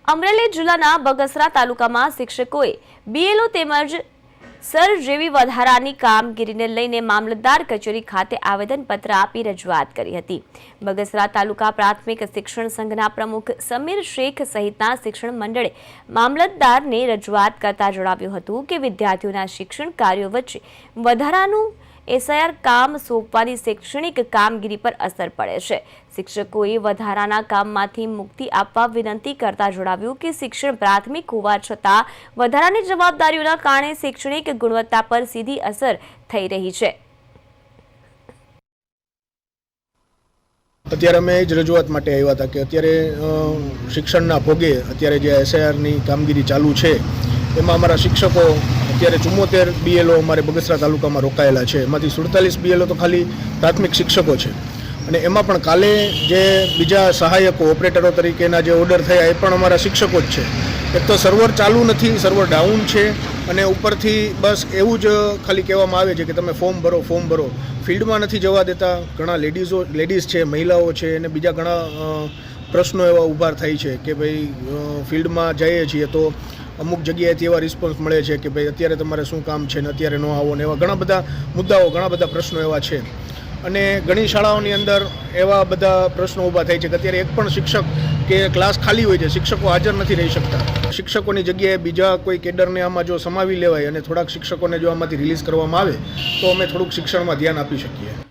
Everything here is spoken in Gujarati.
અમરેલી જિલ્લાના બગસરા તાલુકામાં શિક્ષકોએ બીએલઓ તેમજ સર જેવી વધારાની કામગીરીને લઈને મામલતદાર કચેરી ખાતે આવેદનપત્ર આપી રજૂઆત કરી હતી। બગસરા તાલુકા પ્રાથમિક શિક્ષણ સંઘના પ્રમુખ સમીર શેખ સહિતના શિક્ષણ મંડળે મામલતદારને રજૂઆત કરતા જણાવ્યું હતું કે વિદ્યાર્થીઓના શિક્ષણ કાર્યો વચ્ચે વધારાનું એસઆઈઆર કામ સોંપવાની શૈક્ષણિક કામગીરી પર અસર પડે છે। શિક્ષકોએ વધારાના કામમાંથી મુક્તિ આપવા વિનંતી કરતા જણાવ્યું કે શિક્ષણ પ્રાથમિક હોવા છતાં વધારાની જવાબદારીઓના કારણે શૈક્ષણિક ગુણવત્તા પર સીધી અસર થઈ રહી છે। અત્યારે અમે જ રજૂઆત માટે આવ્યા હતા કે અત્યારે શિક્ષણના ભોગે અત્યારે જે એસઆઈઆરની કામગીરી ચાલુ છે એમાં અમારા શિક્ષકો અત્યારે 74 બીએલઓ અમારે બગસરા તાલુકામાં રોકાયેલા છે। એમાંથી 47 બીએલઓ તો ખાલી પ્રાથમિક શિક્ષકો છે અને એમાં પણ કાલે જે બીજા સહાયકો ઓપરેટરો તરીકેના જે ઓર્ડર થયા એ પણ અમારા શિક્ષકો જ છે। એક તો સર્વર ચાલુ નથી, સર્વર ડાઉન છે અને ઉપરથી બસ એવું જ ખાલી કહેવામાં આવે છે કે તમે ફોર્મ ભરો। ફિલ્ડમાં નથી જવા દેતા। ઘણા લેડીઝ છે, મહિલાઓ છે અને બીજા ઘણા પ્રશ્નો એવા ઊભા થાય છે કે ભાઈ ફિલ્ડમાં જઈએ છીએ તો અમુક જગ્યાએથી એવા રિસ્પોન્સ મળે છે કે ભાઈ અત્યારે તમારે શું કામ છે ને અત્યારે ન આવો ને એવા ઘણા બધા મુદ્દાઓ, ઘણા બધા પ્રશ્નો એવા છે અને ઘણી શાળાઓની અંદર એવા બધા પ્રશ્નો ઊભા થાય છે કે અત્યારે એક પણ શિક્ષક કે ક્લાસ ખાલી હોય છે, શિક્ષકો હાજર નથી રહી શકતા। શિક્ષકોની જગ્યાએ બીજા કોઈ કેડરને આમાં જો સમાવી લેવાય અને થોડાક શિક્ષકોને જો આમાંથી રિલીઝ કરવામાં આવે તો અમે થોડુંક શિક્ષણમાં ધ્યાન આપી શકીએ।